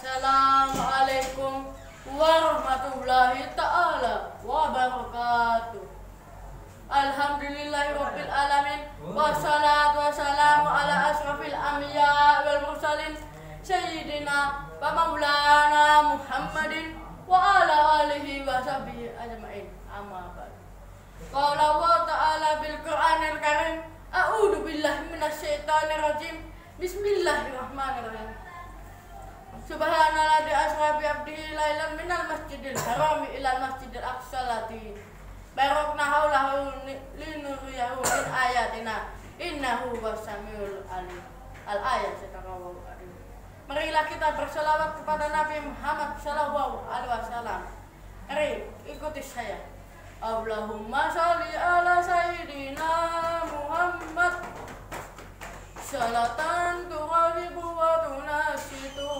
Assalamualaikum warahmatullahi ta'ala wabarakatuh. Alhamdulillahirabbil alamin wassalatu wassalamu ala asrafil anbiya wal mursalin sayyidina wa maulana Muhammadin wa ala alihi wa sahbihi ajma'in. Amma ba'd. Qala Allah ta'ala bil Qur'anil Karim, a'udzu billahi minasyaitonir rajim. Bismillahirrahmanirrahim. Subhanallah di asra bi abdihi lailan minal masjidil harami ilal masjidil aqsa lati barakna haulahu linuriyahu min ayatina innahu wasamiul alim. Al-ayat sekarang. Marilah kita berselawat kepada Nabi Muhammad sallallahu alaihi wasallam. Mari ikuti saya. Allahumma sholli ala sayyidina Muhammad salatan tughribu wa tunasitu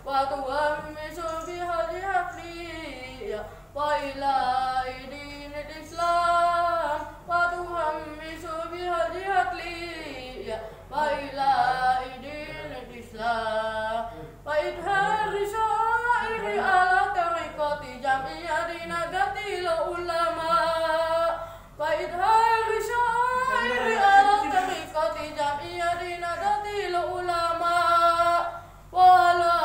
wa tuhammisu bihal haqli wa ila dinil Islam wa tuhammisu bihal haqli wa ila dinil Islam wa idhar syairi ala tariqati jam'iyati nagatil ulama wa idhar syairi ala tariqati jam'iyati nagatil ulama wa ala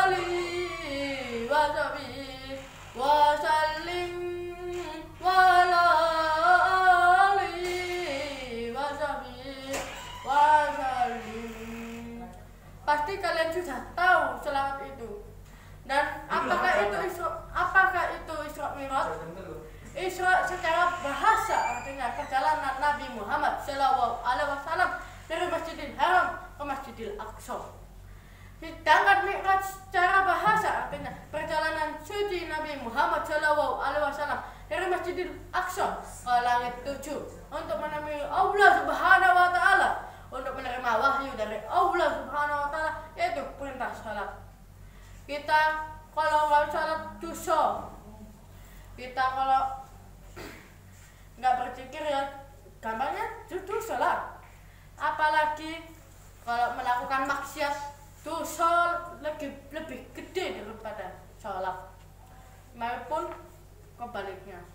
alihi wa sahbihi wa sallim wa ala alihi wa sahbihi wa sallim. Pasti kalian sudah tahu selawat itu. Dan apakah itu Isra Mi'raj? Isra secara bahasa artinya perjalanan Nabi Muhammad sallallahu alaihi wasallam dari Masjidil Haram ke Masjidil Aqsa. Sedangkan Mi'raj secara bahasa artinya perjalanan suci Nabi Muhammad sallallahu alaihi wasallam dari Masjidil Aqsa ke langit 7 untuk menemui Allah Subhanahu wa taala, untuk menerima wahyu dari Allah Subhanahu wa taala, yaitu perintah salat. Kita kalau nggak salat dosa. Kita kalau nggak berzikir ya gampangnya dosa lah. Apalagi kalau melakukan maksiat, dosa lebih gede daripada sholat. Maupun kebaliknya.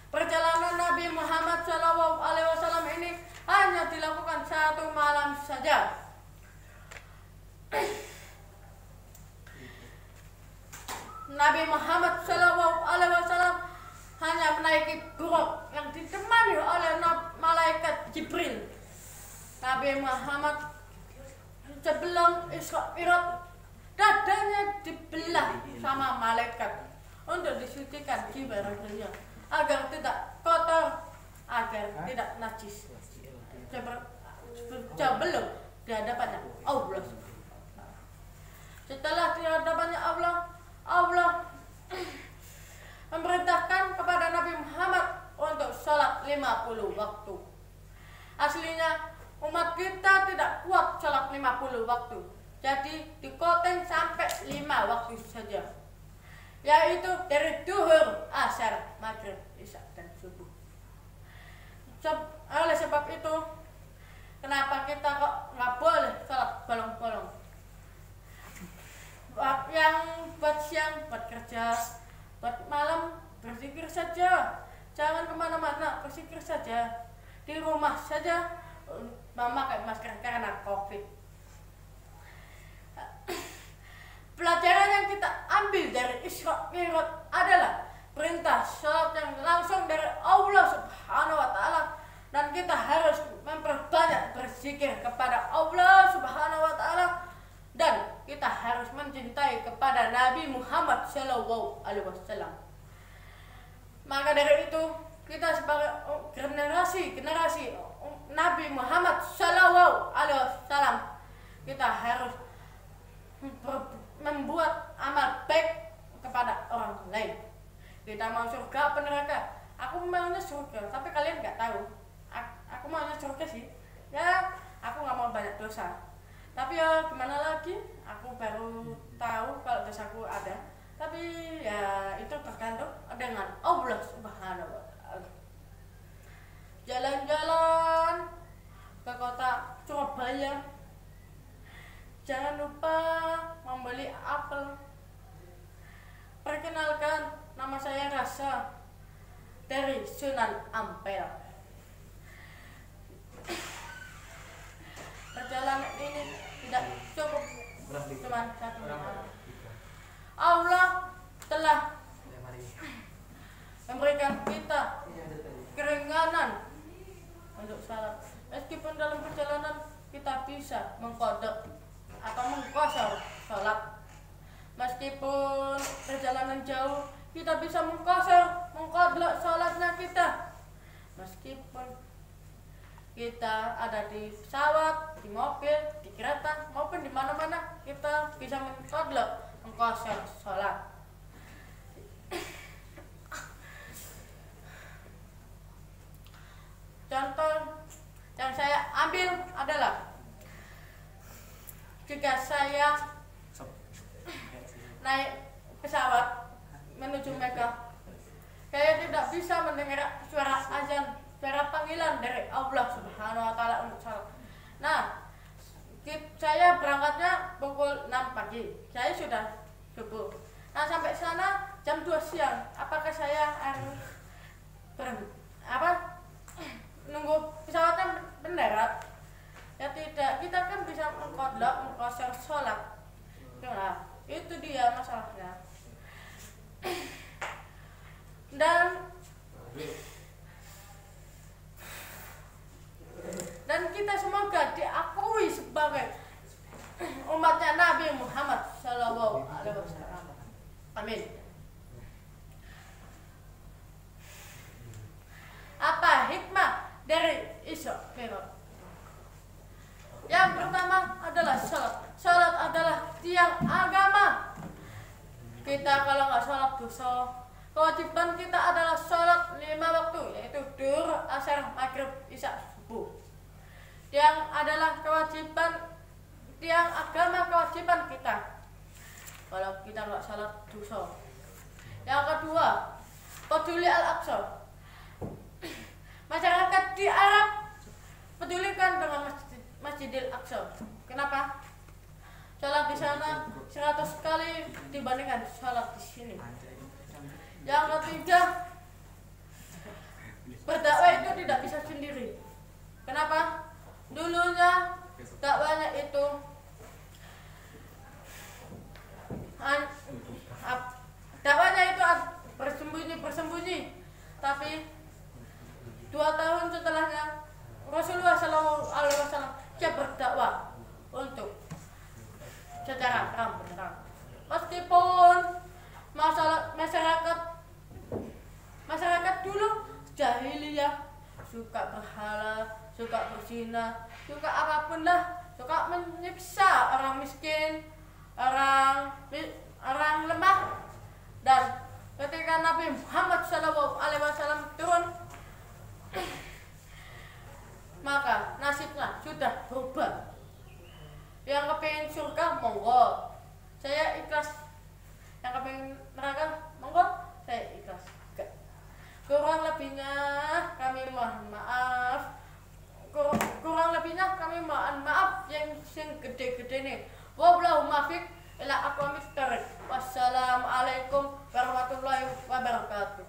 Perjalanan Nabi Muhammad SAW ini hanya dilakukan 1 malam saja. Nabi Muhammad SAW hanya menaiki buruk yang ditemani oleh malaikat Jibril. Nabi Muhammad sebelum Isra Mi'raj dadanya dibelah sama malaikat untuk disucikan jiwa raganya agar tidak kotor, agar tidak najis. Sebelum di hadapannya Allah. Setelah di hadapannya Allah memerintahkan kepada Nabi Muhammad untuk sholat 50 waktu. Aslinya umat kita tidak kuat sholat 50 waktu. Jadi dikoteng sampai 5 waktu saja. Yaitu dari duhur, asar, maghrib, isya, dan subuh. Oleh sebab itu, kenapa kita kok nggak boleh sholat bolong-bolong? Yang buat siang, buat kerja, buat malam, berzikir saja. Jangan kemana-mana, berzikir saja. Di rumah saja, memakai masker karena COVID. Pelajaran yang kita ambil dari Isra Mi'raj adalah perintah sholat yang langsung dari Allah Subhanahu wa taala, dan kita harus memperbanyak berzikir kepada Allah Subhanahu wa taala, dan kita harus mencintai kepada Nabi Muhammad sallallahu alaihi wasallam. Maka dari itu, kita sebagai generasi Nabi Muhammad sallallahu alaihi wasallam, kita harus membuat amal baik kepada orang lain. Kita mau surga apa neraka? Aku maunya surga, tapi kalian nggak tahu. Aku maunya surga sih. Ya, aku nggak mau banyak dosa. Tapi ya gimana lagi? Aku baru tahu kalau dosaku ada. Tapi ya itu tergantung dengan Allah Subhanahu wa taala. Jalan-jalan ke kota Surabaya jangan lupa membeli apel. Perkenalkan, nama saya Rasa dari Sunan Ampel. Perjalanan ini tidak cukup cuma satu malam. Allah telah memberikan kita keringanan untuk salat. Meskipun dalam perjalanan kita bisa mengkodok atau mengkosor salat. Meskipun perjalanan jauh kita bisa mengkodok salatnya kita. Meskipun kita ada di pesawat, di mobil, di kereta maupun di mana-mana, kita bisa mengkosor salat. Contoh yang saya ambil adalah jika saya naik pesawat menuju Mekah, saya tidak bisa mendengar suara azan, suara panggilan dari Allah Subhanahu wa Ta'ala untuk salat. Nah, saya berangkatnya pukul 6 pagi, saya sudah subuh. Nah, sampai sana jam 2 siang, apakah saya harus nunggu pesawatnya mendarat? Ya tidak, kita kan bisa mengkosor sholat. Nah, itu dia masalahnya. Dan kita semoga diakui sebagai umatnya Nabi Muhammad Sallallahu Alaihi Wasallam. Amin. Apa hikmah dari Isra Mi'raj? Yang pertama adalah salat. Salat adalah tiang agama. Kita kalau nggak salat dosa. Kewajiban kita adalah salat 5 waktu, yaitu Duhur, Asar, Maghrib, Isya, Subuh. Yang adalah kewajiban tiang agama, kewajiban kita. Kalau kita nggak salat dosa. Yang kedua, peduli Al-Aqsa. Masyarakat di Arab pedulikan dengan Masjidil Aqsa. Kenapa? Salat di sana 100 kali dibandingkan salat di sini. Yang ketiga, berdakwah itu tidak bisa sendiri. Kenapa? Dulunya dakwahnya itu bersembunyi, tapi 2 tahun setelahnya Rasulullah SAW dia berdakwah untuk secara terang-benderang. Meskipun masyarakat dulu jahiliyah, suka berhala, suka berzina, suka apapun lah, suka menyiksa orang miskin, orang lemah. Dan ketika Nabi Muhammad SAW turun, maka nasibnya sudah berubah. Yang kepingin surga, monggo, saya ikhlas. Yang kepingin neraka, monggo, saya ikhlas. Kurang lebihnya kami mohon maaf. Yang gede-gede nih. Wallahu muwaffiq ila aqwamit thoriq. Wassalamualaikum warahmatullahi wabarakatuh.